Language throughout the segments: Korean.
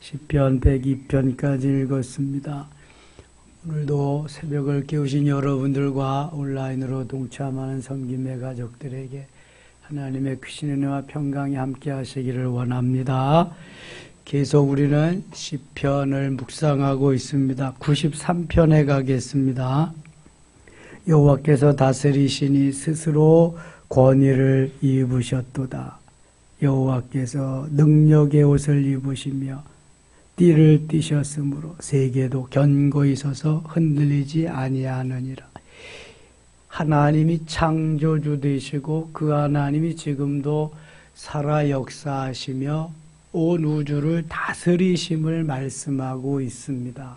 시편 102편까지 읽었습니다. 오늘도 새벽을 깨우신 여러분들과 온라인으로 동참하는 섬김의 가족들에게 하나님의 크신 은혜와 평강이 함께 하시기를 원합니다. 계속 우리는 시편을 묵상하고 있습니다. 93편에 가겠습니다. 여호와께서 다스리시니 스스로 권위를 입으셨도다. 여호와께서 능력의 옷을 입으시며 띠를 띠셨으므로 세계도 견고히 서서 흔들리지 아니하느니라. 하나님이 창조주 되시고 그 하나님이 지금도 살아 역사하시며 온 우주를 다스리심을 말씀하고 있습니다.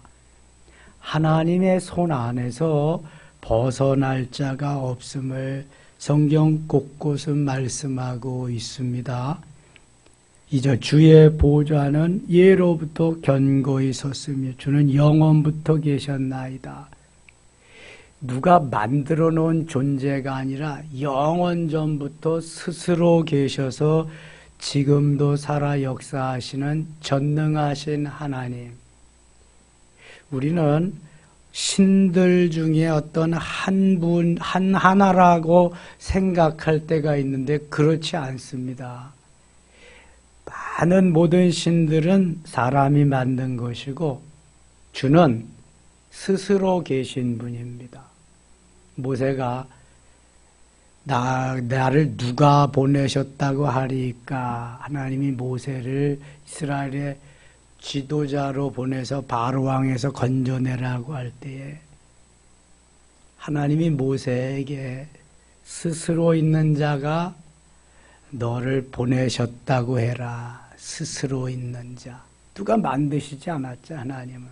하나님의 손 안에서 벗어날 자가 없음을 성경 곳곳은 말씀하고 있습니다. 이제 주의 보좌는 예로부터 견고히 섰으며 주는 영원부터 계셨나이다. 누가 만들어 놓은 존재가 아니라 영원 전부터 스스로 계셔서 지금도 살아 역사하시는 전능하신 하나님. 우리는 신들 중에 어떤 하나라고 생각할 때가 있는데 그렇지 않습니다. 많은 모든 신들은 사람이 만든 것이고 주는 스스로 계신 분입니다. 모세가 나를 누가 보내셨다고 하리까? 하나님이 모세를 이스라엘의 지도자로 보내서 바로 왕에서 건져내라고 할 때에 하나님이 모세에게 스스로 있는 자가 너를 보내셨다고 해라. 스스로 있는 자. 누가 만드시지 않았죠, 하나님은.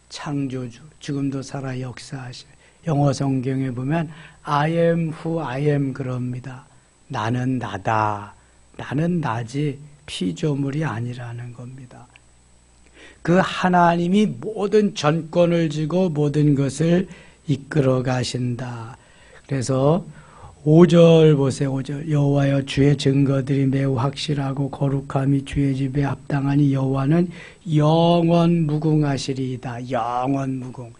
창조주, 지금도 살아 역사하시는. 영어 성경에 보면 I am who I am 그럽니다. 나는 나다. 나는 나지 피조물이 아니라는 겁니다. 그 하나님이 모든 전권을 쥐고 모든 것을 이끌어 가신다. 그래서 5절 보세요. 5절 여호와여 주의 증거들이 매우 확실하고 거룩함이 주의 집에 합당하니 여호와는 영원 무궁하시리이다. 영원 무궁.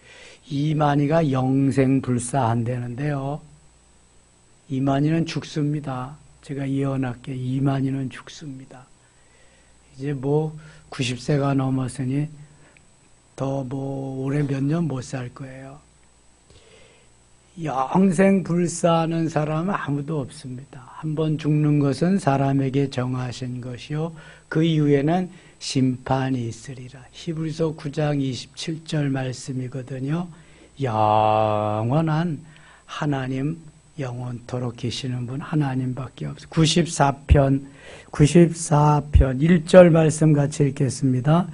이만희가 영생불사한다는데요. 이만희는 죽습니다. 제가 예언할게. 이만희는 죽습니다. 이제 90세가 넘었으니 더 올해 몇 년 못 살 거예요. 영생불사하는 사람은 아무도 없습니다. 한번 죽는 것은 사람에게 정하신 것이요 그 이후에는 심판이 있으리라. 히브리서 9장 27절 말씀이거든요. 영원한 하나님, 영원토록 계시는 분 하나님밖에 없어요. 94편 1절 말씀 같이 읽겠습니다.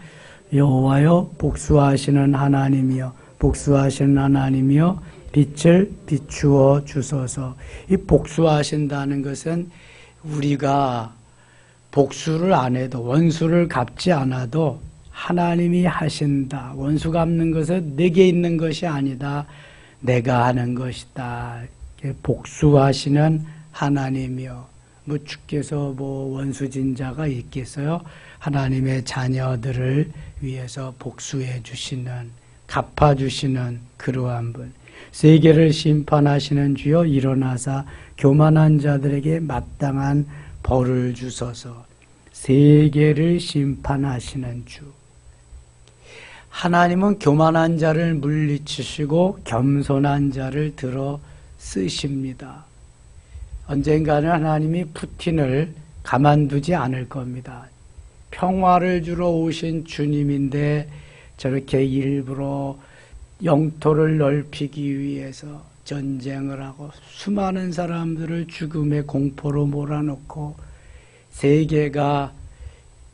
여호와여 복수하시는 하나님이여 복수하시는 하나님이여 빛을 비추어 주소서. 이 복수하신다는 것은 우리가 복수를 안 해도 원수를 갚지 않아도 하나님이 하신다. 원수 갚는 것은 내게 있는 것이 아니다. 내가 하는 것이다. 복수하시는 하나님이요. 주께서 원수진 자가 있겠어요? 하나님의 자녀들을 위해서 복수해 주시는, 갚아주시는 그러한 분. 세계를 심판하시는 주여 일어나사 교만한 자들에게 마땅한 벌을 주소서. 세계를 심판하시는 주. 하나님은 교만한 자를 물리치시고 겸손한 자를 들어 쓰십니다. 언젠가는 하나님이 푸틴을 가만두지 않을 겁니다. 평화를 주러 오신 주님인데 저렇게 일부러 영토를 넓히기 위해서 전쟁을 하고 수많은 사람들을 죽음의 공포로 몰아넣고 세계가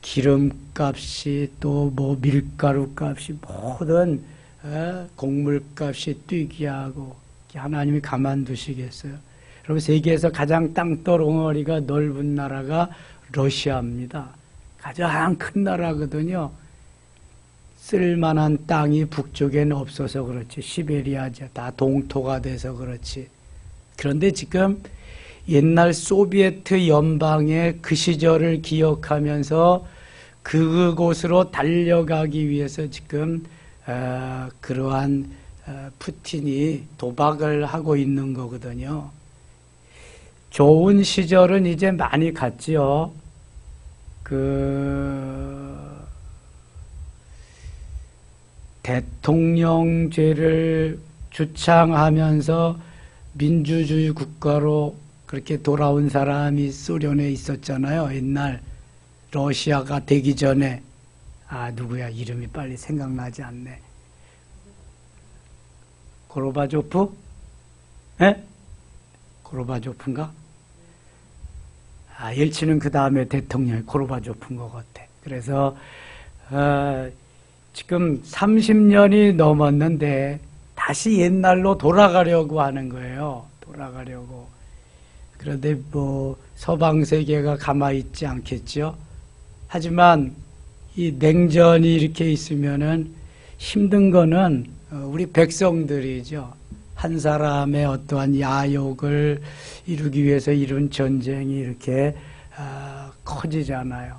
기름값이 또 밀가루값이 모든 곡물값이 뛰게 하고 하나님이 가만두시겠어요? 여러분 세계에서 가장 땅덩어리가 넓은 나라가 러시아입니다. 가장 큰 나라거든요. 쓸만한 땅이 북쪽에는 없어서 그렇지. 시베리아죠. 다 동토가 돼서 그렇지. 그런데 지금 옛날 소비에트 연방의 그 시절을 기억하면서 그곳으로 달려가기 위해서 지금 그러한 푸틴이 도박을 하고 있는 거거든요. 좋은 시절은 이제 많이 갔지요. 대통령제를 주창하면서 민주주의 국가로 그렇게 돌아온 사람이 소련에 있었잖아요. 옛날 러시아가 되기 전에. 누구야? 이름이 빨리 생각나지 않네. 고르바초프? 예? 고르바초프인가? 옐친은 그 다음에 대통령이 고르바초프인 것 같아. 그래서 지금 30년이 넘었는데 다시 옛날로 돌아가려고 하는 거예요. 돌아가려고. 그런데 뭐 서방 세계가 가만히 있지 않겠죠. 하지만 이 냉전이 이렇게 있으면은 힘든 거는 우리 백성들이죠. 한 사람의 어떠한 야욕을 이루기 위해서 이룬 전쟁이 이렇게 커지잖아요.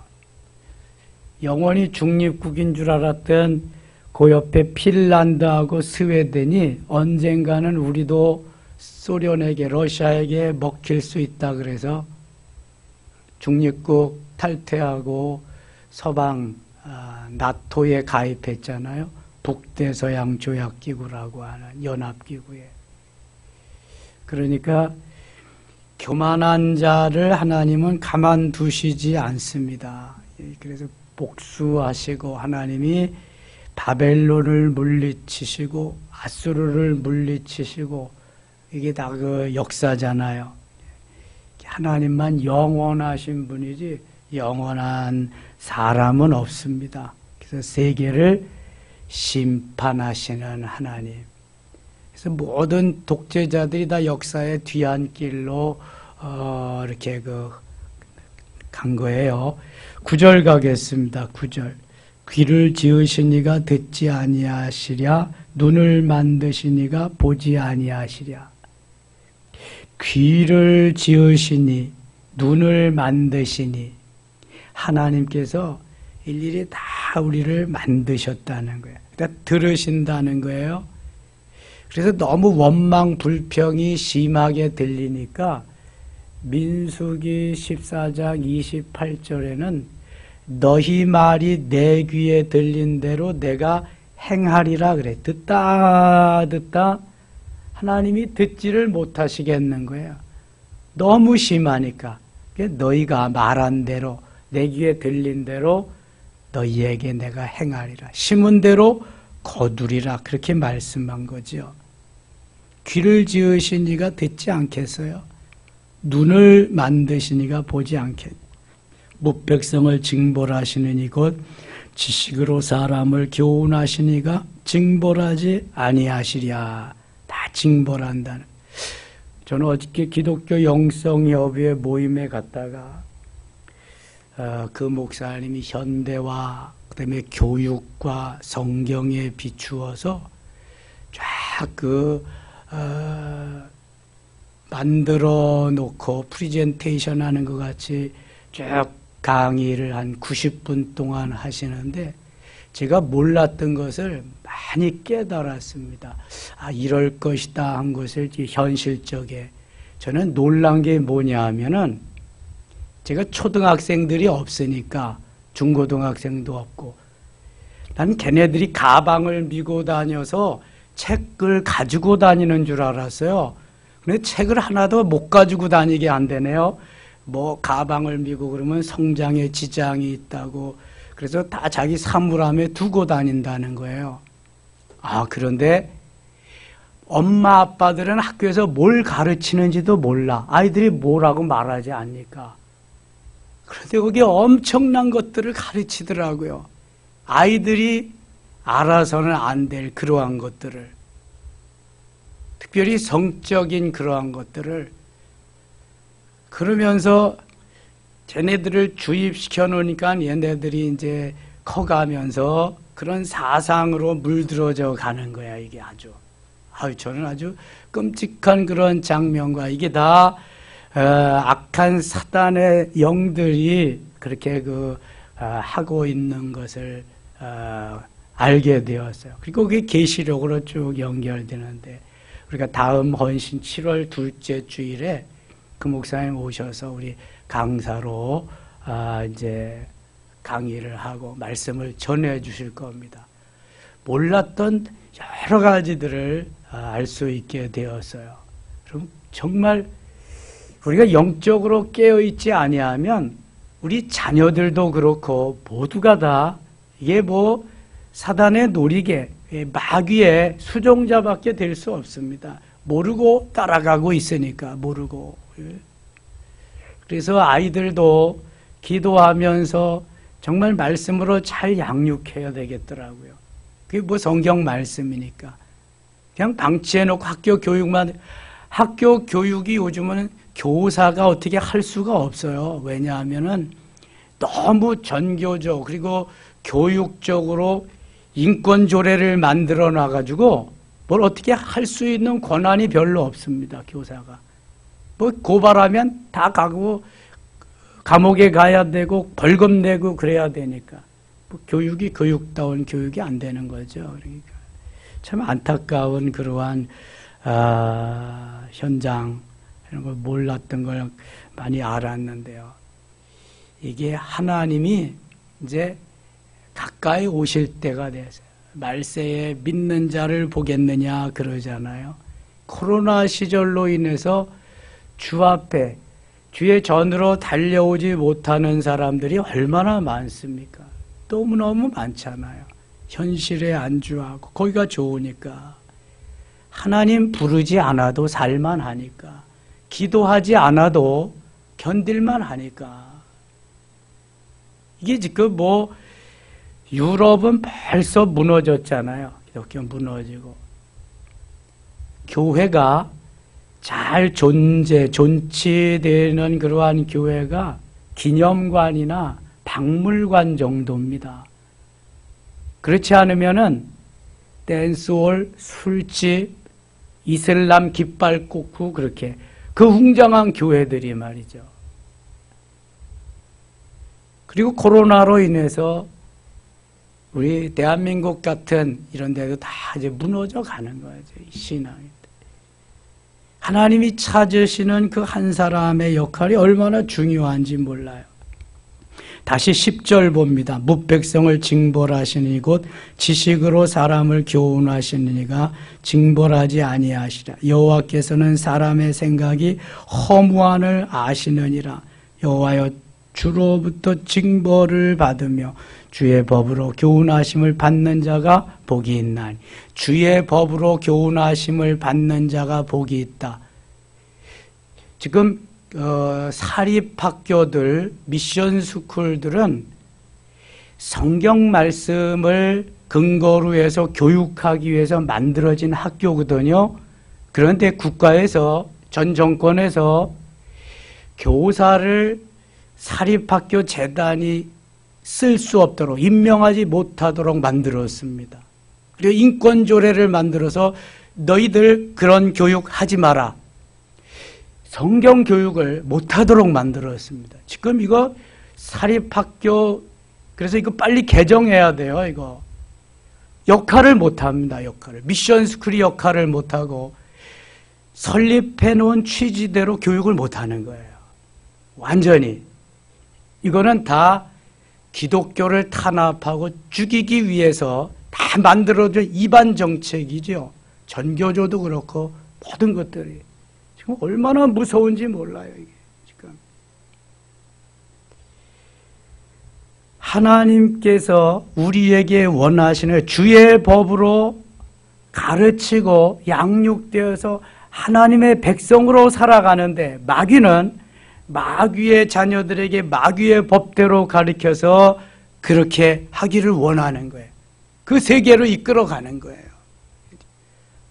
영원히 중립국인 줄 알았던 그 옆에 핀란드하고 스웨덴이 언젠가는 우리도 소련에게, 러시아에게 먹힐 수 있다 그래서 중립국 탈퇴하고 서방 나토에 가입했잖아요. 북대서양 조약기구라고 하는 연합기구에. 그러니까 교만한 자를 하나님은 가만두시지 않습니다. 그래서 복수하시고 하나님이 바벨론을 물리치시고 아수르를 물리치시고 이게 다 그 역사잖아요. 하나님만 영원하신 분이지 영원한 사람은 없습니다. 그래서 세계를 심판하시는 하나님. 그래서 모든 독재자들이 다 역사의 뒤안길로 이렇게 간 거예요. 9절 가겠습니다. 9절. 귀를 지으시니가 듣지 아니하시랴, 눈을 만드시니가 보지 아니하시랴. 귀를 지으시니, 눈을 만드시니, 하나님께서 일일이 다 우리를 만드셨다는 거예요. 그러니까 들으신다는 거예요. 그래서 너무 원망 불평이 심하게 들리니까 민수기 14장 28절에는 너희 말이 내 귀에 들린 대로 내가 행하리라 그래. 듣다 하나님이 듣지를 못하시겠는 거예요. 너무 심하니까. 너희가 말한 대로 내 귀에 들린 대로 너희에게 내가 행하리라. 심은 대로 거두리라. 그렇게 말씀한 거죠. 귀를 지으시니가 듣지 않겠어요? 눈을 만드시니가 보지 않겠. 무백성을 징벌하시는 이곳 지식으로 사람을 교훈하시니가 징벌하지 아니하시랴. 다 징벌한다는. 저는 어저께 기독교 영성협의회 모임에 갔다가 그 목사님이 현대화, 그다음에 교육과 성경에 비추어서 쫙 만들어 놓고 프리젠테이션 하는 것 같이 쭉 강의를 한 90분 동안 하시는데 제가 몰랐던 것을 많이 깨달았습니다. 이럴 것이다 한 것을 현실적에. 저는 놀란 게 뭐냐 하면은 제가 초등학생들이 없으니까 중고등학생도 없고 난 걔네들이 가방을 메고 다녀서 책을 가지고 다니는 줄 알았어요. 근데 책을 하나도 못 가지고 다니게 안 되네요. 뭐 가방을 메고 그러면 성장에 지장이 있다고 그래서 다 자기 사물함에 두고 다닌다는 거예요. 그런데 엄마 아빠들은 학교에서 뭘 가르치는지도 몰라. 아이들이 뭐라고 말하지 않으니까. 그런데 거기에 엄청난 것들을 가르치더라고요. 아이들이 알아서는 안 될 그러한 것들을. 특별히 성적인 그러한 것들을. 그러면서 쟤네들을 주입시켜 놓으니까 얘네들이 이제 커가면서 그런 사상으로 물들어져 가는 거야, 이게 아주. 저는 아주 끔찍한 그런 장면과 이게 다 악한 사단의 영들이 그렇게 하고 있는 것을 알게 되었어요. 그리고 그게 계시록으로 쭉 연결되는데 우리가 다음 헌신 7월 둘째 주일에 그 목사님 오셔서 우리 강사로 이제 강의를 하고 말씀을 전해 주실 겁니다. 몰랐던 여러 가지들을 알 수 있게 되었어요. 그럼 정말 우리가 영적으로 깨어있지 아니하면 우리 자녀들도 그렇고 모두가 다 이게 뭐 사단의 놀이개, 마귀의 수종자밖에 될 수 없습니다. 모르고 따라가고 있으니까 모르고. 그래서 아이들도 기도하면서 정말 말씀으로 잘 양육해야 되겠더라고요. 그게 뭐 성경 말씀이니까. 그냥 방치해놓고 학교 교육이 요즘은 교사가 어떻게 할 수가 없어요. 왜냐하면은 너무 전교적 그리고 교육적으로 인권 조례를 만들어 놔가지고 뭘 어떻게 할 수 있는 권한이 별로 없습니다. 교사가. 뭐 고발하면 다 가고 감옥에 가야 되고 벌금 내고 그래야 되니까 뭐 교육이 교육다운 교육이 안 되는 거죠. 그러니까 참 안타까운 그러한 현장 이런 걸 몰랐던 걸 많이 알았는데요. 이게 하나님이 이제 가까이 오실 때가 됐어요. 말세에 믿는 자를 보겠느냐 그러잖아요. 코로나 시절로 인해서 주 앞에 주의 전으로 달려오지 못하는 사람들이 얼마나 많습니까? 너무너무 많잖아요. 현실에 안주하고 거기가 좋으니까 하나님 부르지 않아도 살만하니까 기도하지 않아도 견딜만 하니까 이게 지금 뭐 유럽은 벌써 무너졌잖아요. 기독교 무너지고 교회가 잘 존치되는 그러한 교회가 기념관이나 박물관 정도입니다. 그렇지 않으면은 댄스홀, 술집, 이슬람 깃발 꽂고 그렇게 그 웅장한 교회들이 말이죠. 그리고 코로나로 인해서 우리 대한민국 같은 이런 데도 다 이제 무너져 가는 거죠. 신앙이. 하나님이 찾으시는 그 한 사람의 역할이 얼마나 중요한지 몰라요. 다시 10절 봅니다. 뭇백성을 징벌하시니 곧 지식으로 사람을 교훈하시는 이가 징벌하지 아니하시라. 여호와께서는 사람의 생각이 허무한을 아시느니라. 여호와여 주로부터 징벌을 받으며 주의 법으로 교훈하심을 받는 자가 복이 있나니. 주의 법으로 교훈하심을 받는 자가 복이 있다. 지금 사립학교들, 미션스쿨들은 성경 말씀을 근거로 해서 교육하기 위해서 만들어진 학교거든요. 그런데 국가에서, 전 정권에서 교사를 사립학교 재단이 쓸 수 없도록, 임명하지 못하도록 만들었습니다. 그리고 인권조례를 만들어서 너희들 그런 교육 하지 마라. 성경 교육을 못하도록 만들었습니다. 지금 이거 사립학교, 그래서 이거 빨리 개정해야 돼요, 이거. 역할을 못합니다, 역할을. 미션스쿨이 역할을 못하고 설립해 놓은 취지대로 교육을 못하는 거예요. 완전히. 이거는 다 기독교를 탄압하고 죽이기 위해서 다 만들어진 이반 정책이죠. 전교조도 그렇고 모든 것들이. 지금 얼마나 무서운지 몰라요, 이게 지금. 하나님께서 우리에게 원하시는 주의 법으로 가르치고 양육되어서 하나님의 백성으로 살아가는데 마귀는 마귀의 자녀들에게 마귀의 법대로 가르쳐서 그렇게 하기를 원하는 거예요. 그 세계로 이끌어가는 거예요.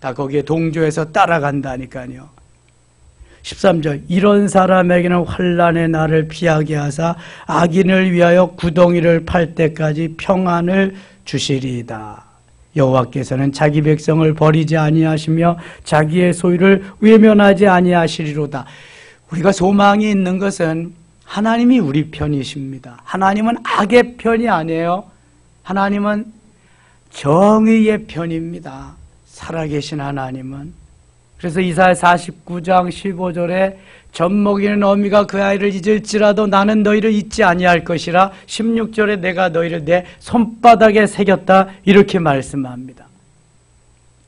다 거기에 동조해서 따라간다니까요. 13절 이런 사람에게는 환난의 날을 피하게 하사 악인을 위하여 구덩이를 팔 때까지 평안을 주시리이다. 여호와께서는 자기 백성을 버리지 아니하시며 자기의 소유를 외면하지 아니하시리로다. 우리가 소망이 있는 것은 하나님이 우리 편이십니다. 하나님은 악의 편이 아니에요. 하나님은 정의의 편입니다. 살아계신 하나님은. 그래서 이사야 49장 15절에 젖먹이는 어미가 그 아이를 잊을지라도 나는 너희를 잊지 아니할 것이라 16절에 내가 너희를 내 손바닥에 새겼다 이렇게 말씀합니다.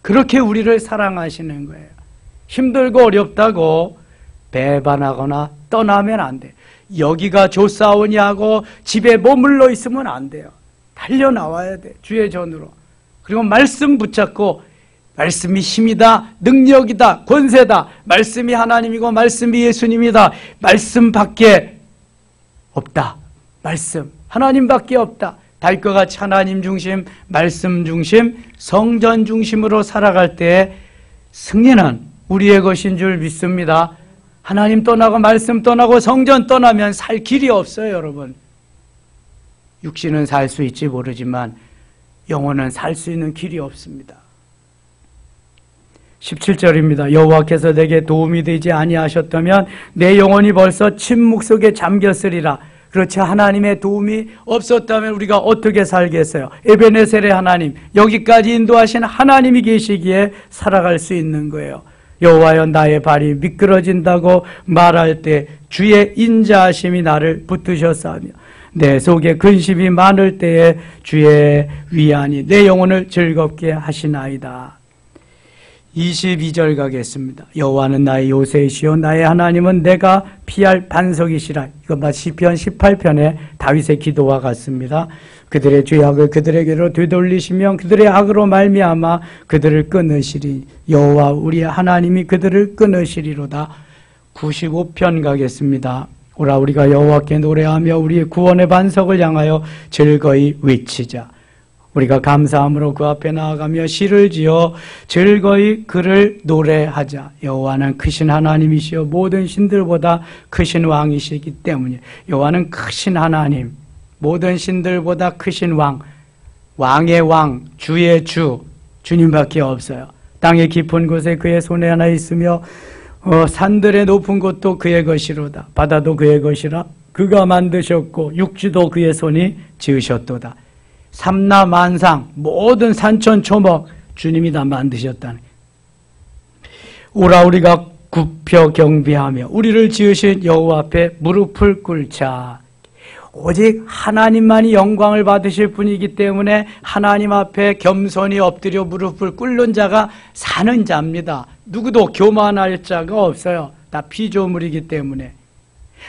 그렇게 우리를 사랑하시는 거예요. 힘들고 어렵다고 배반하거나 떠나면 안 돼요. 여기가 좋사오냐고 집에 머물러 있으면 안 돼요. 달려나와야 돼. 주의 전으로. 그리고 말씀 붙잡고 말씀이 힘이다, 능력이다, 권세다. 말씀이 하나님이고 말씀이 예수님이다. 말씀밖에 없다. 말씀. 하나님밖에 없다. 다윗과 같이 하나님 중심, 말씀 중심, 성전 중심으로 살아갈 때 승리는 우리의 것인 줄 믿습니다. 하나님 떠나고 말씀 떠나고 성전 떠나면 살 길이 없어요, 여러분. 육신은 살 수 있지 모르지만 영혼은 살 수 있는 길이 없습니다. 17절입니다. 여호와께서 내게 도움이 되지 아니하셨다면 내 영혼이 벌써 침묵 속에 잠겼으리라. 그렇지, 하나님의 도움이 없었다면 우리가 어떻게 살겠어요? 에베네셀의 하나님, 여기까지 인도하신 하나님이 계시기에 살아갈 수 있는 거예요. 여호와여 나의 발이 미끄러진다고 말할 때 주의 인자하심이 나를 붙드셨사며 내 속에 근심이 많을 때에 주의 위안이 내 영혼을 즐겁게 하시나이다. 22절 가겠습니다. 여호와는 나의 요새이시요 나의 하나님은 내가 피할 반석이시라. 이건 시편 18편의 다윗의 기도와 같습니다. 그들의 죄악을 그들에게로 되돌리시면 그들의 악으로 말미암아 그들을 끊으시리. 여호와 우리의 하나님이 그들을 끊으시리로다. 95편 가겠습니다. 오라 우리가 여호와께 노래하며 우리의 구원의 반석을 향하여 즐거이 외치자. 우리가 감사함으로 그 앞에 나아가며 시를 지어 즐거이 그를 노래하자. 여호와는 크신 하나님이시여 모든 신들보다 크신 왕이시기 때문에 여호와는 크신 하나님, 모든 신들보다 크신 왕, 왕의 왕, 주의 주, 주님밖에 없어요. 땅의 깊은 곳에 그의 손에 하나 있으며 산들의 높은 곳도 그의 것이로다. 바다도 그의 것이라 그가 만드셨고 육지도 그의 손이 지으셨도다. 삼라만상 모든 산천초목 주님이 다 만드셨다는. 오라 우리가 굽혀 경배하며 우리를 지으신 여호와 앞에 무릎을 꿇자. 오직 하나님만이 영광을 받으실 분이기 때문에 하나님 앞에 겸손히 엎드려 무릎을 꿇는 자가 사는 자입니다. 누구도 교만할 자가 없어요. 다 피조물이기 때문에.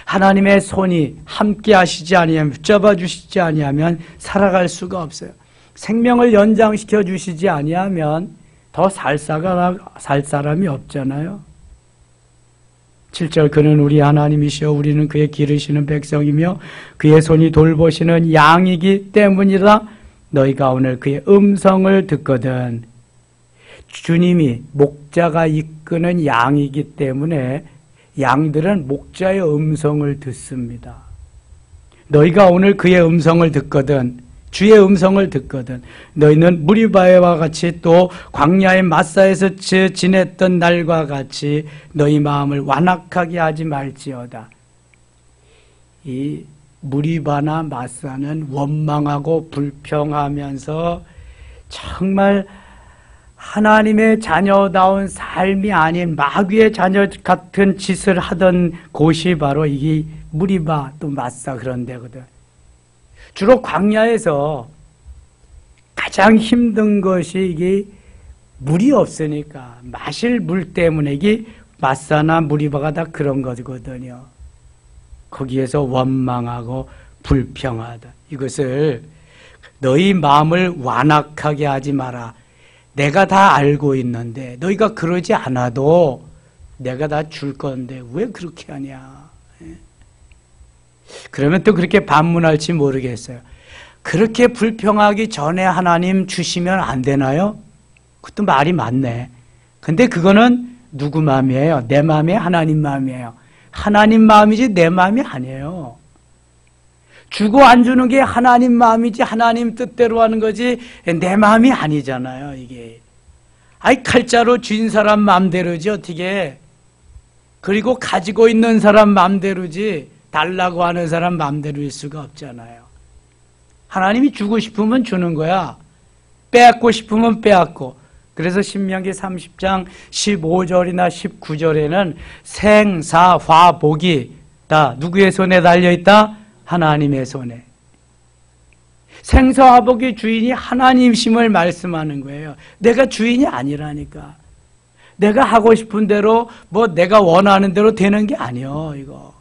하나님의 손이 함께 하시지 아니하면, 붙잡아 주시지 아니하면 살아갈 수가 없어요. 생명을 연장시켜 주시지 아니하면 더 살 사람이 없잖아요. 7절 그는 우리 하나님이시여 우리는 그의 기르시는 백성이며 그의 손이 돌보시는 양이기 때문이라. 너희가 오늘 그의 음성을 듣거든. 주님이 목자가 이끄는 양이기 때문에 양들은 목자의 음성을 듣습니다. 너희가 오늘 그의 음성을 듣거든, 주의 음성을 듣거든, 너희는 무리바에와 같이 또 광야의 마사에서 지냈던 날과 같이 너희 마음을 완악하게 하지 말지어다. 이 무리바나 마사는 원망하고 불평하면서 정말 하나님의 자녀다운 삶이 아닌 마귀의 자녀 같은 짓을 하던 곳이 바로 이 무리바 또 마사 그런 데거든. 주로 광야에서 가장 힘든 것이 이게 물이 없으니까, 마실 물 때문에 이게 마사나 무리바가 다 그런 거거든요. 거기에서 원망하고 불평하다. 이것을 너희 마음을 완악하게 하지 마라. 내가 다 알고 있는데 너희가 그러지 않아도 내가 다 줄 건데 왜 그렇게 하냐. 그러면 또 그렇게 반문할지 모르겠어요. 그렇게 불평하기 전에 하나님 주시면 안 되나요? 그것도 말이 맞네. 근데 그거는 누구 마음이에요? 내 마음이에요? 하나님 마음이에요? 하나님 마음이지 내 마음이 아니에요. 주고 안 주는 게 하나님 마음이지 하나님 뜻대로 하는 거지 내 마음이 아니잖아요. 이게 아이 칼자루 쥔 사람 마음대로지 어떻게. 그리고 가지고 있는 사람 마음대로지 달라고 하는 사람 마음대로일 수가 없잖아요. 하나님이 주고 싶으면 주는 거야. 빼앗고 싶으면 빼앗고. 그래서 신명기 30장 15절이나 19절에는 생사 화복이 다 누구의 손에 달려있다? 하나님의 손에. 생사 화복의 주인이 하나님심을 말씀하는 거예요. 내가 주인이 아니라니까. 내가 하고 싶은 대로 내가 원하는 대로 되는 게 아니요. 이거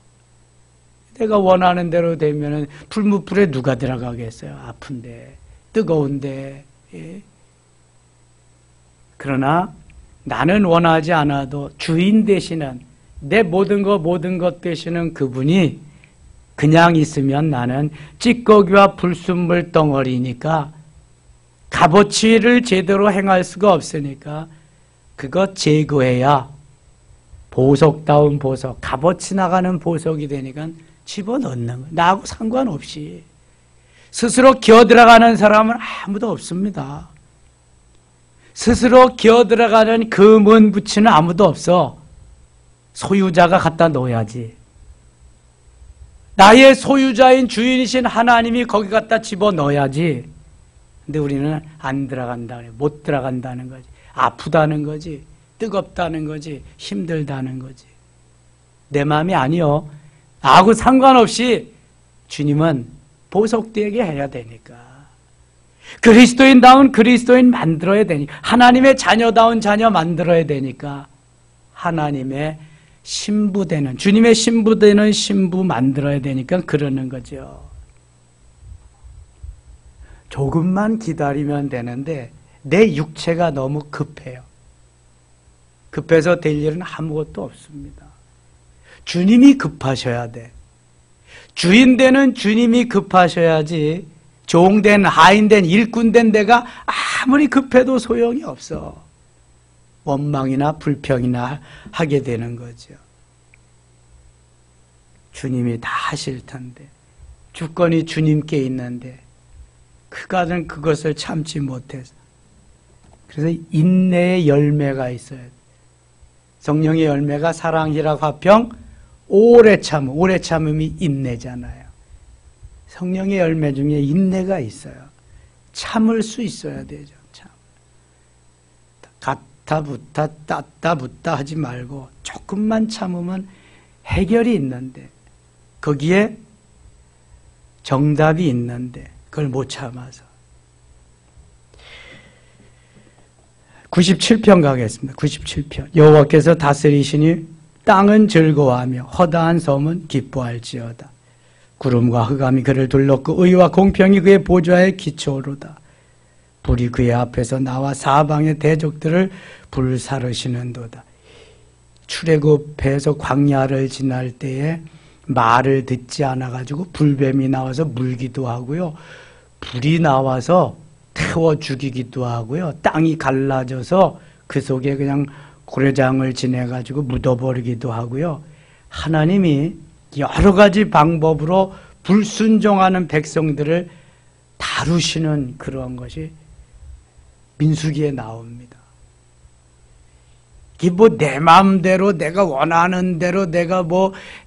내가 원하는 대로 되면은 풀무불에 누가 들어가겠어요? 아픈데, 뜨거운데. 예. 그러나 나는 원하지 않아도 주인 되시는, 내 모든 것 되시는 그분이 그냥 있으면 나는 찌꺼기와 불순물 덩어리니까 값어치를 제대로 행할 수가 없으니까 그것 제거해야 보석다운 보석, 값어치 나가는 보석이 되니까 집어넣는 거예요. 나하고 상관없이. 스스로 기어들어가는 사람은 아무도 없습니다. 스스로 기어들어가는 금은 부치는 아무도 없어. 소유자가 갖다 놓아야지. 나의 소유자인 주인이신 하나님이 거기 갖다 집어넣어야지. 근데 우리는 안 들어간다, 못 들어간다는 거지. 아프다는 거지. 뜨겁다는 거지. 힘들다는 거지. 내 마음이 아니요. 나하고 상관없이 주님은 보석되게 해야 되니까. 그리스도인다운 그리스도인 만들어야 되니까. 하나님의 자녀다운 자녀 만들어야 되니까. 하나님의 신부되는, 주님의 신부되는 신부 만들어야 되니까 그러는 거죠. 조금만 기다리면 되는데 내 육체가 너무 급해요. 급해서 될 일은 아무것도 없습니다. 주님이 급하셔야 돼. 주인 되는 주님이 급하셔야지 종된, 하인된, 일꾼된 내가 아무리 급해도 소용이 없어. 원망이나 불평이나 하게 되는 거죠. 주님이 다 하실 텐데, 주권이 주님께 있는데 그가는 그것을 참지 못해서. 그래서 인내의 열매가 있어요. 성령의 열매가 사랑, 희락, 화평, 오래 참음. 오래 참음이 인내잖아요. 성령의 열매 중에 인내가 있어요. 참을 수 있어야 되죠. 참. 갔다 붙다 땄다 붙다 하지 말고 조금만 참으면 해결이 있는데, 거기에 정답이 있는데 그걸 못 참아서. 97편 가겠습니다. 97편. 여호와께서 다스리시니 땅은 즐거워하며 허다한 섬은 기뻐할지어다. 구름과 흑암이 그를 둘렀고 의와 공평이 그의 보좌에 기초로다. 불이 그의 앞에서 나와 사방의 대적들을 불사르시는도다. 출애굽해서 광야를 지날 때에 말을 듣지 않아가지고 불뱀이 나와서 물기도 하고요. 불이 나와서 태워 죽이기도 하고요. 땅이 갈라져서 그 속에 그냥 고래장을 지내가지고 묻어버리기도 하고요. 하나님이 여러 가지 방법으로 불순종하는 백성들을 다루시는 그런 것이 민수기에 나옵니다. 이게 내 마음대로 내가 원하는 대로 내가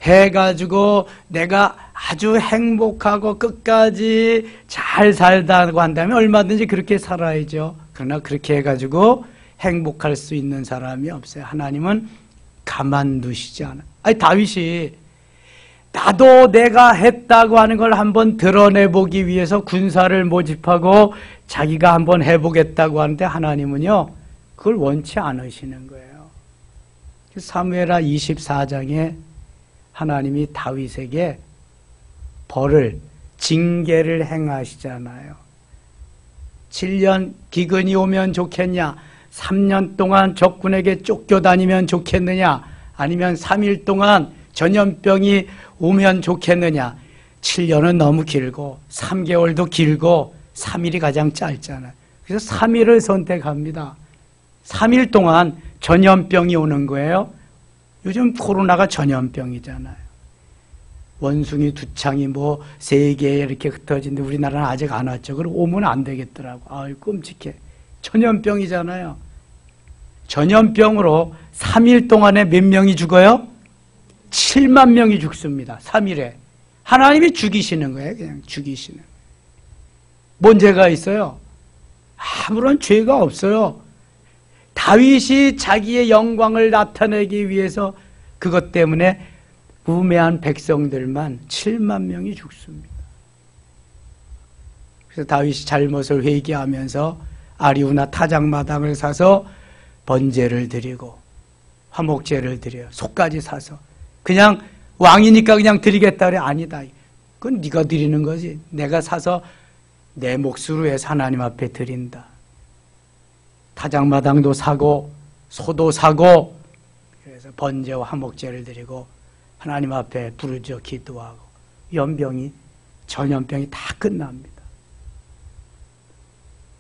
해가지고 내가 아주 행복하고 끝까지 잘 살다고 한다면 얼마든지 그렇게 살아야죠. 그러나 그렇게 해가지고 행복할 수 있는 사람이 없어요. 하나님은 가만두시지 않아요. 아니, 다윗이 나도 내가 했다고 하는 걸 한번 드러내보기 위해서 군사를 모집하고 자기가 한번 해보겠다고 하는데 하나님은요, 그걸 원치 않으시는 거예요. 사무엘하 24장에 하나님이 다윗에게 벌을, 징계를 행하시잖아요. 7년 기근이 오면 좋겠냐? 3년 동안 적군에게 쫓겨다니면 좋겠느냐? 아니면 3일 동안 전염병이 오면 좋겠느냐? 7년은 너무 길고 3개월도 길고 3일이 가장 짧잖아요. 그래서 3일을 선택합니다. 3일 동안 전염병이 오는 거예요. 요즘 코로나가 전염병이잖아요. 원숭이 두창이 3개 이렇게 흩어진데 우리나라는 아직 안 왔죠. 그럼 오면 안 되겠더라고. 아유, 끔찍해. 전염병이잖아요. 전염병으로 3일 동안에 몇 명이 죽어요? 7만 명이 죽습니다. 3일에. 하나님이 죽이시는 거예요. 그냥 죽이시는. 뭔 죄가 있어요? 아무런 죄가 없어요. 다윗이 자기의 영광을 나타내기 위해서 그것 때문에 우매한 백성들만 7만 명이 죽습니다. 그래서 다윗이 잘못을 회개하면서 아리우나 타작마당을 사서 번제를 드리고 화목제를 드려요. 소까지 사서. 그냥 왕이니까 그냥 드리겠다 그래. 아니다. 그건 네가 드리는 거지. 내가 사서 내 몫으로 해서 하나님 앞에 드린다. 타작마당도 사고 소도 사고 그래서 번제와 화목제를 드리고 하나님 앞에 부르짖어 기도하고 연병이 전염병이 다 끝납니다.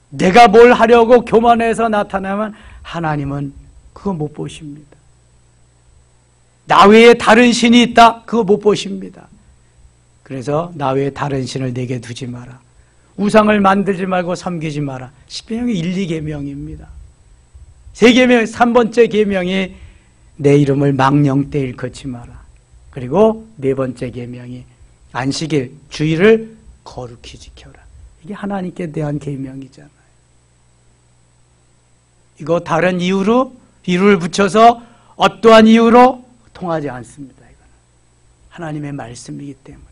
내가 뭘 하려고 교만해서 나타나면 하나님은 그거 못 보십니다. 나 외에 다른 신이 있다? 그거 못 보십니다. 그래서 나 외에 다른 신을 내게 두지 마라. 우상을 만들지 말고 섬기지 마라. 십계명이 1, 2계명입니다. 3계명, 3번째 계명이 내 이름을 망령때 일컫지 마라. 그리고 4번째 계명이 안식일, 주일을 거룩히 지켜라. 이게 하나님께 대한 계명이잖아요. 이거 다른 이유를 붙여서 어떠한 이유로 통하지 않습니다. 이거는 하나님의 말씀이기 때문에.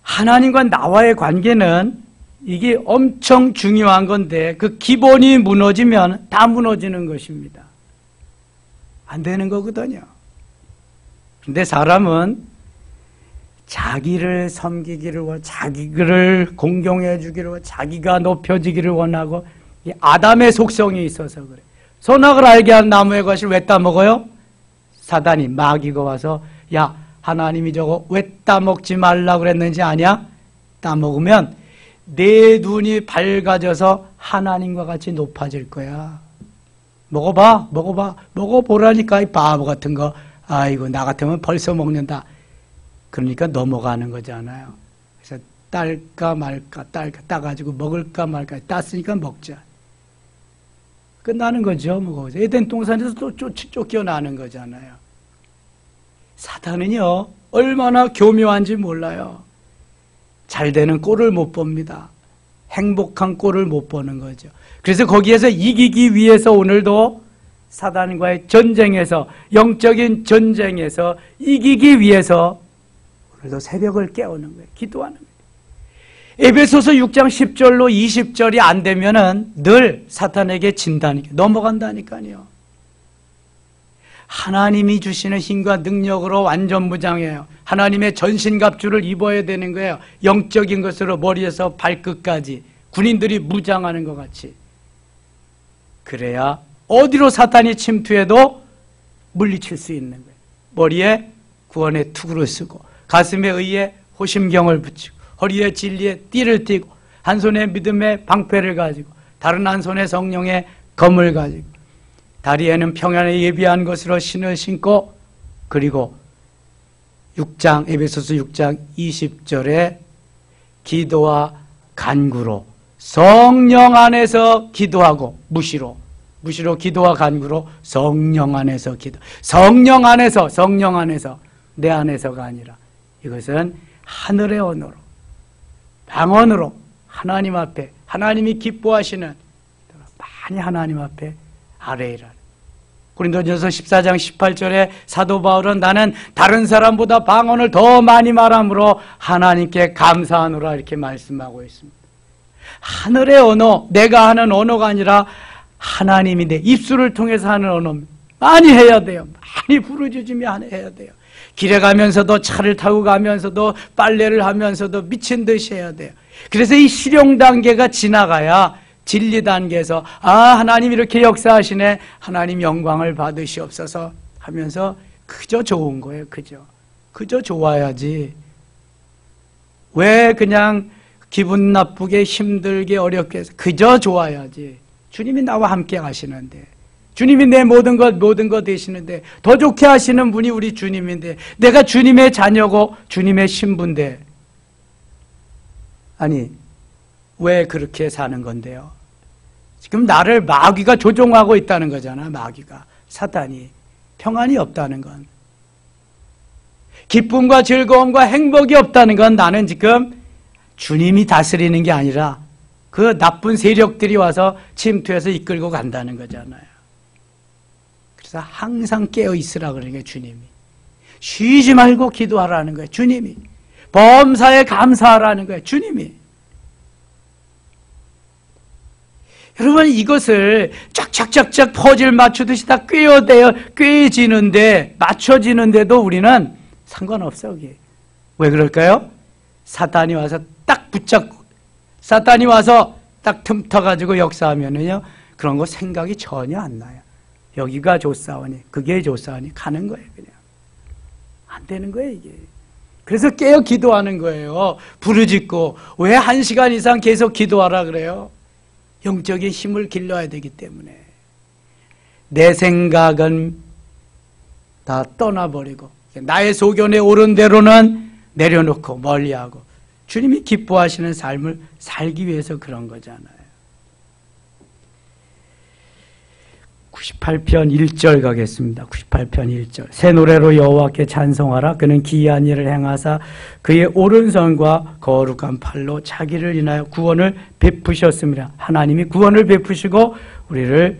하나님과 나와의 관계는 이게 엄청 중요한 건데 그 기본이 무너지면 다 무너지는 것입니다. 안 되는 거거든요. 근데 사람은 자기를 섬기기를 원하고 자기를 공경해 주기를 원하고 자기가 높여지기를 원하고 아담의 속성이 있어서 그래. 선악을 알게 한 나무의 것을 왜 따먹어요? 사단이 마귀가 와서 야 하나님이 저거 왜 따먹지 말라고 그랬는지 아냐? 따먹으면 내 눈이 밝아져서 하나님과 같이 높아질 거야. 먹어보라니까 이 바보 같은 거. 아이고 나 같으면 벌써 먹는다. 그러니까 넘어가는 거잖아요. 그래서 딸까 말까 따가지고 먹을까 말까 땄으니까 먹자. 끝나는 거죠. 에덴 동산에서 또 쫓겨나는 거잖아요. 사단은요 얼마나 교묘한지 몰라요. 잘 되는 꼴을 못 봅니다. 행복한 꼴을 못 보는 거죠. 그래서 거기에서 이기기 위해서 오늘도 사단과의 전쟁에서 영적인 전쟁에서 이기기 위해서 오늘도 새벽을 깨우는 거예요. 기도하는 거예요. 에베소서 6장 10절로 20절이 안 되면은 늘 사탄에게 진다니까 넘어간다니까요. 하나님이 주시는 힘과 능력으로 완전 무장해요. 하나님의 전신갑주를 입어야 되는 거예요. 영적인 것으로 머리에서 발끝까지 군인들이 무장하는 것 같이. 그래야 어디로 사탄이 침투해도 물리칠 수 있는 거예요. 머리에 구원의 투구를 쓰고 가슴에 의에 호심경을 붙이고 허리에 진리의 띠를 띠고 한 손에 믿음의 방패를 가지고 다른 한 손에 성령의 검을 가지고 다리에는 평안에 예비한 것으로 신을 신고 그리고 에베소서 6장 20절에 기도와 간구로 성령 안에서 기도하고 무시로 기도와 간구로 성령 안에서 기도. 성령 안에서 내 안에서가 아니라 이것은 하늘의 언어로 방언으로 하나님 앞에 하나님이 기뻐하시는 많이 하나님 앞에 아뢰이라. 고린도전서 14장 18절에 사도 바울은 나는 다른 사람보다 방언을 더 많이 말함으로 하나님께 감사하노라 이렇게 말씀하고 있습니다. 하늘의 언어, 내가 하는 언어가 아니라 하나님이 내 입술을 통해서 하는 언어 많이 해야 돼요. 많이 부르짖으며 해야 돼요. 길에 가면서도 차를 타고 가면서도 빨래를 하면서도 미친 듯이 해야 돼요. 그래서 이 실용 단계가 지나가야 진리 단계에서 하나님 이렇게 역사하시네. 하나님 영광을 받으시옵소서 하면서 그저 좋은 거예요. 그저 좋아야지. 왜 그냥 기분 나쁘게 힘들게 어렵게 해서 그저 좋아야지. 주님이 나와 함께 하시는데 주님이 내 모든 것 되시는데 더 좋게 하시는 분이 우리 주님인데 내가 주님의 자녀고 주님의 신부인데 아니 왜 그렇게 사는 건데요? 지금 나를 마귀가 조종하고 있다는 거잖아. 마귀가 사탄이 평안이 없다는 건, 기쁨과 즐거움과 행복이 없다는 건 나는 지금 주님이 다스리는 게 아니라 그 나쁜 세력들이 와서 침투해서 이끌고 간다는 거잖아요. 그래서 항상 깨어 있으라 그러는 거예요, 주님이. 쉬지 말고 기도하라는 거예요, 주님이. 범사에 감사하라는 거예요, 주님이. 여러분, 이것을 쫙쫙쫙쫙 퍼즐 맞추듯이 다 꿰어지는데, 맞춰지는데도 우리는 상관없어, 그게. 왜 그럴까요? 사탄이 와서 딱 붙잡고, 사탄이 와서 딱 틈터가지고 역사하면은요, 그런 거 생각이 전혀 안 나요. 여기가 좋사오니, 그게 좋사오니 가는 거예요, 그냥. 안 되는 거예요, 이게. 그래서 깨어 기도하는 거예요. 부르짖고. 왜 1시간 이상 계속 기도하라 그래요? 영적인 힘을 길러야 되기 때문에. 내 생각은 다 떠나버리고 나의 소견에 옳은 대로는 내려놓고 멀리하고 주님이 기뻐하시는 삶을 살기 위해서 그런 거잖아요. 98편 1절 가겠습니다. 98편 1절. 새 노래로 여호와께 찬송하라. 그는 기이한 일을 행하사 그의 오른손과 거룩한 팔로 자기를 인하여 구원을 베푸셨습니다. 하나님이 구원을 베푸시고 우리를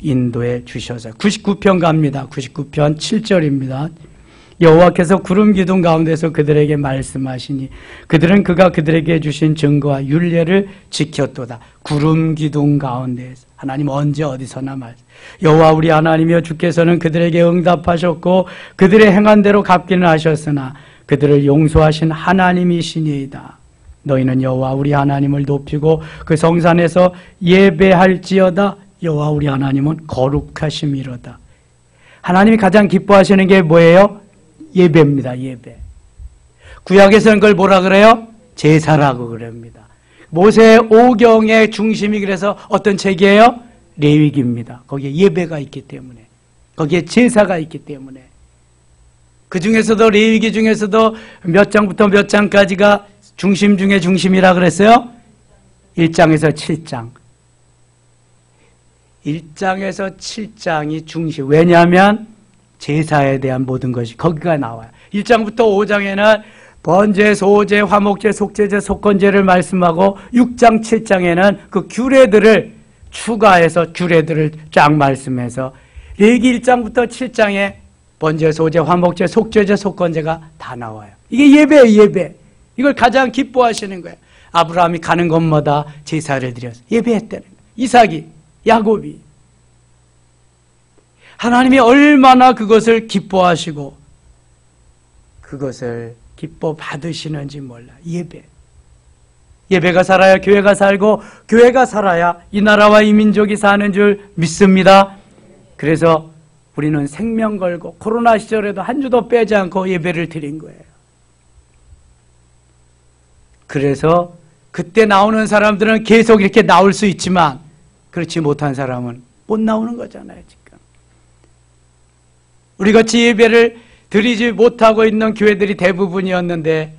인도해 주셔서. 99편 갑니다. 99편 7절입니다. 여호와께서 구름 기둥 가운데서 그들에게 말씀하시니 그들은 그가 그들에게 주신 증거와 율례를 지켰도다. 구름 기둥 가운데에서 하나님 언제 어디서나 말씀. 여호와 우리 하나님이여 주께서는 그들에게 응답하셨고 그들의 행한 대로 갚기는 하셨으나 그들을 용서하신 하나님이시니이다. 너희는 여호와 우리 하나님을 높이고 그 성산에서 예배할지어다. 여호와 우리 하나님은 거룩하심이로다. 하나님이 가장 기뻐하시는 게 뭐예요? 예배입니다. 예배. 구약에서는 그걸 뭐라 그래요? 제사라고 그럽니다. 모세 오경의 중심이 그래서 어떤 책이에요? 레위기입니다. 거기에 예배가 있기 때문에, 거기에 제사가 있기 때문에. 그 중에서도 레위기 중에서도 몇 장부터 몇 장까지가 중심 중에 중심이라 그랬어요? 1장에서 7장. 1장에서 7장이 중심. 왜냐하면 제사에 대한 모든 것이 거기가 나와요. 1장부터 5장에는 번제, 소제, 화목제, 속제제, 속건제를 말씀하고 6장, 7장에는 그 규례들을 추가해서 규례들을 쫙 말씀해서 레위기 1장부터 7장에 번제, 소제, 화목제, 속제제, 속건제가 다 나와요. 이게 예배예요, 예배. 이걸 가장 기뻐하시는 거예요. 아브라함이 가는 곳마다 제사를 드려서 예배했다는 거예요. 이삭이, 야곱이. 하나님이 얼마나 그것을 기뻐하시고 그것을 기뻐 받으시는지 몰라. 예배. 예배가 살아야 교회가 살고 교회가 살아야 이 나라와 이 민족이 사는 줄 믿습니다. 그래서 우리는 생명 걸고 코로나 시절에도 한 주도 빼지 않고 예배를 드린 거예요. 그래서 그때 나오는 사람들은 계속 이렇게 나올 수 있지만 그렇지 못한 사람은 못 나오는 거잖아요, 지금. 우리같이 예배를 드리지 못하고 있는 교회들이 대부분이었는데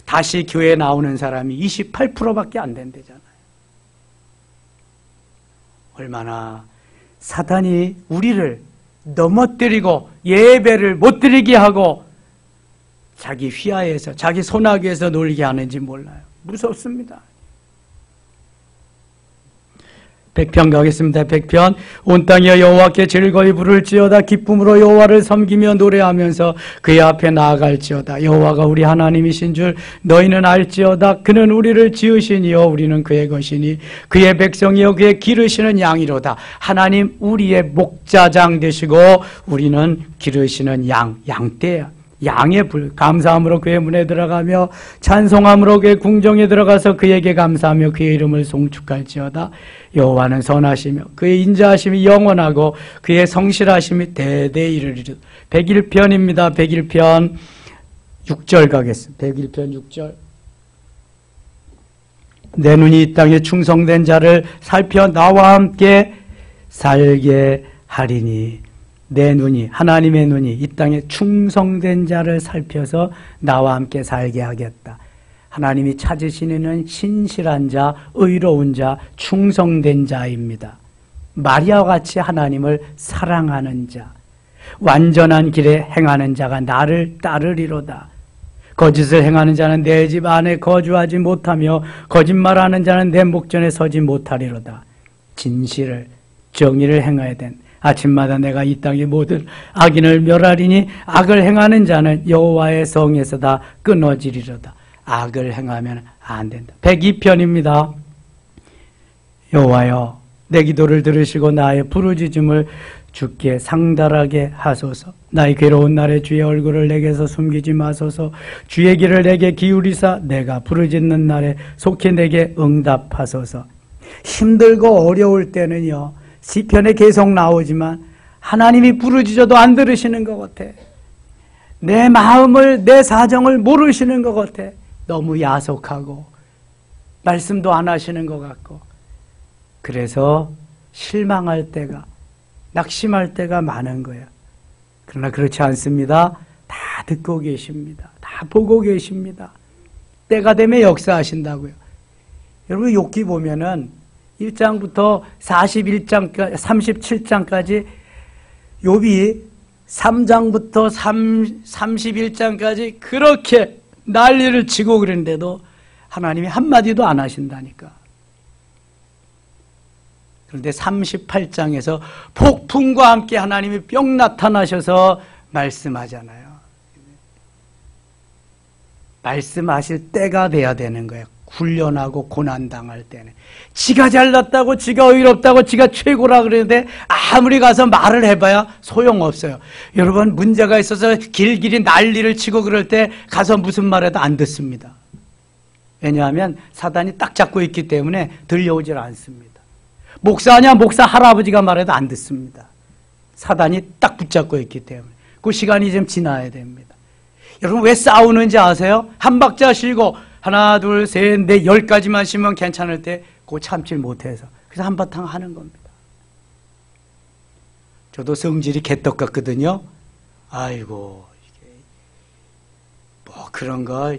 다시 교회에 나오는 사람이 28%밖에 안 된대잖아요. 얼마나 사탄이 우리를 넘어뜨리고 예배를 못 드리게 하고 자기 휘하에서 자기 손아귀에서 놀게 하는지 몰라요. 무섭습니다. 100편 가겠습니다. 100편. 온 땅이여 여호와께 즐거이 부를지어다. 기쁨으로 여호와를 섬기며 노래하면서 그의 앞에 나아갈지어다. 여호와가 우리 하나님이신 줄 너희는 알지어다. 그는 우리를 지으시니요 우리는 그의 것이니 그의 백성이요 그의 기르시는 양이로다. 하나님 우리의 목자장 되시고 우리는 기르시는 양떼야. 양의 감사함으로 그의 문에 들어가며 찬송함으로 그의 궁정에 들어가서 그에게 감사하며 그의 이름을 송축할지어다. 여호와는 선하시며 그의 인자하심이 영원하고 그의 성실하심이 대대에 이르리로다. 101편입니다. 101편 6절 가겠습니다. 101편 6절. 내 눈이 이 땅에 충성된 자를 살펴 나와 함께 살게 하리니. 내 눈이, 하나님의 눈이 이 땅에 충성된 자를 살펴서 나와 함께 살게 하겠다. 하나님이 찾으시는 신실한 자, 의로운 자, 충성된 자입니다. 마리아와 같이 하나님을 사랑하는 자, 완전한 길에 행하는 자가 나를 따르리로다. 거짓을 행하는 자는 내 집 안에 거주하지 못하며 거짓말하는 자는 내 목전에 서지 못하리로다. 진실을 정의를 행하야 된 아침마다 내가 이 땅의 모든 악인을 멸하리니 악을 행하는 자는 여호와의 성에서 다 끊어지리로다. 악을 행하면 안 된다. 102편입니다. 여호와여, 내 기도를 들으시고 나의 부르짖음을 주께 상달하게 하소서. 나의 괴로운 날에 주의 얼굴을 내게서 숨기지 마소서. 주의 길을 내게 기울이사 내가 부르짖는 날에 속히 내게 응답하소서. 힘들고 어려울 때는요, 시편에 계속 나오지만 하나님이 부르짖어도 안 들으시는 것 같아. 내 마음을, 내 사정을 모르시는 것 같아. 너무 야속하고 말씀도 안 하시는 것 같고, 그래서 실망할 때가, 낙심할 때가 많은 거예요. 그러나 그렇지 않습니다. 다 듣고 계십니다. 다 보고 계십니다. 때가 되면 역사하신다고요. 여러분, 욥기 보면은 1장부터 41장까지, 37장까지 욥이 3장부터 31장까지 그렇게 난리를 치고 그랬는데도 하나님이 한마디도 안 하신다니까. 그런데 38장에서 폭풍과 함께 하나님이 뿅 나타나셔서 말씀하잖아요. 말씀하실 때가 돼야 되는 거예요. 훈련하고 고난당할 때는. 지가 잘났다고, 지가 의롭다고, 지가 최고라 그러는데 아무리 가서 말을 해봐야 소용없어요. 여러분, 문제가 있어서 길길이 난리를 치고 그럴 때 가서 무슨 말해도 안 듣습니다. 왜냐하면 사단이 딱 잡고 있기 때문에 들려오질 않습니다. 목사냐, 목사 할아버지가 말해도 안 듣습니다. 사단이 딱 붙잡고 있기 때문에. 그 시간이 좀 지나야 됩니다. 여러분, 왜 싸우는지 아세요? 한 박자 쉬고 하나, 둘, 셋, 넷, 10가지만 쉬면 괜찮을 때 그거 참질 못해서. 그래서 한바탕 하는 겁니다. 저도 성질이 개떡 같거든요. 아이고, 이게 뭐 그런 거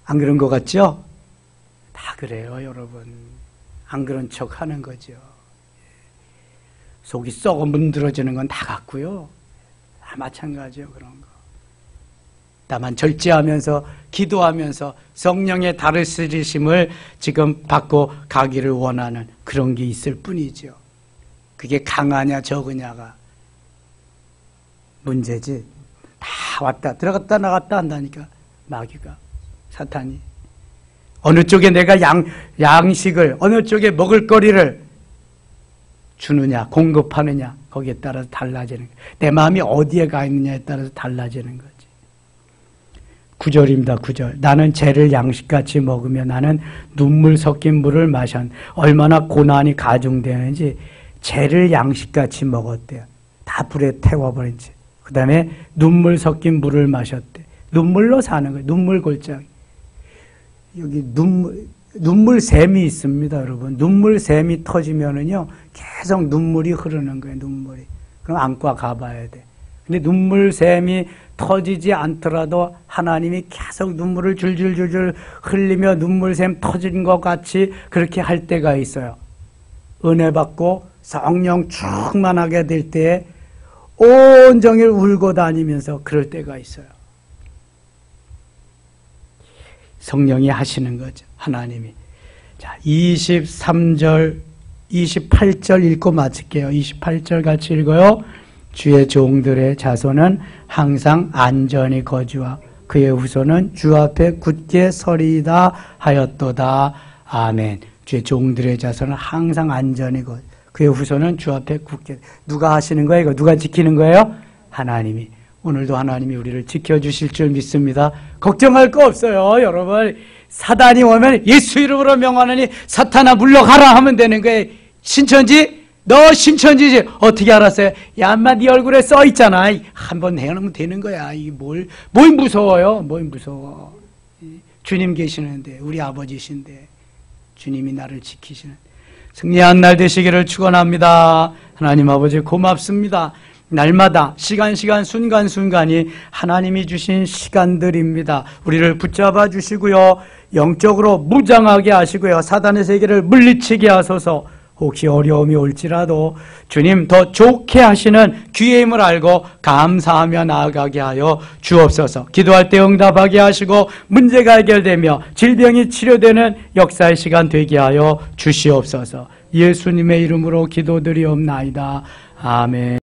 안 그런 거 같죠? 다 그래요, 여러분. 안 그런 척 하는 거죠. 속이 썩어 문드러지는 건 다 같고요. 다 마찬가지요, 그런 거. 다만 절제하면서 기도하면서 성령의 다스리심을 지금 받고 가기를 원하는 그런 게 있을 뿐이죠. 그게 강하냐 적으냐가 문제지. 다 왔다 들어갔다 나갔다 한다니까, 마귀가, 사탄이. 어느 쪽에 내가 양식을, 어느 쪽에 먹을거리를 주느냐, 공급하느냐, 거기에 따라서 달라지는 거예요. 내 마음이 어디에 가 있느냐에 따라서 달라지는 거지. 9절입니다. 9절. 나는 재를 양식같이 먹으며 나는 눈물 섞인 물을 마셨. 얼마나 고난이 가중되는지 재를 양식같이 먹었대요. 다 불에 태워버린 채. 그 다음에 눈물 섞인 물을 마셨대. 눈물로 사는 거예요. 눈물 골짜기. 여기 눈물샘이 있습니다, 여러분. 눈물샘이 터지면은요, 계속 눈물이 흐르는 거예요, 눈물이. 그럼 안과 가봐야 돼. 근데 눈물샘이 터지지 않더라도 하나님이 계속 눈물을 줄줄줄줄 흘리며 눈물샘 터진 것 같이 그렇게 할 때가 있어요. 은혜 받고 성령 충만하게 될 때에 온종일 울고 다니면서 그럴 때가 있어요. 성령이 하시는 거죠, 하나님이. 자, 23절, 28절 읽고 마칠게요. 28절 같이 읽어요. 주의 종들의 자손은 항상 안전히 거주하 그의 후손은 주 앞에 굳게 서리이다 하였도다. 아멘. 주의 종들의 자손은 항상 안전히 거주, 그의 후손은 주 앞에 굳게. 누가 하시는 거예요? 이거 누가 지키는 거예요? 하나님이. 오늘도 하나님이 우리를 지켜주실 줄 믿습니다. 걱정할 거 없어요, 여러분. 사단이 오면 예수 이름으로 명하느니 사탄아 물러가라 하면 되는 거예요. 신천지? 너 신천지지? 어떻게 알았어요? 야, 인마 네 얼굴에 써 있잖아. 한번 해놓으면 되는 거야. 이게 뭘 무서워요? 뭘 무서워? 주님 계시는데, 우리 아버지신데 주님이 나를 지키시는 승리한 날 되시기를 축원합니다. 하나님 아버지 고맙습니다. 날마다 시간 순간순간이 하나님이 주신 시간들입니다. 우리를 붙잡아 주시고요, 영적으로 무장하게 하시고요, 사단의 세계를 물리치게 하소서. 혹시 어려움이 올지라도 주님 더 좋게 하시는 귀의 힘을 알고 감사하며 나아가게 하여 주옵소서. 기도할 때 응답하게 하시고 문제가 해결되며 질병이 치료되는 역사의 시간 되게 하여 주시옵소서. 예수님의 이름으로 기도드리옵나이다. 아멘.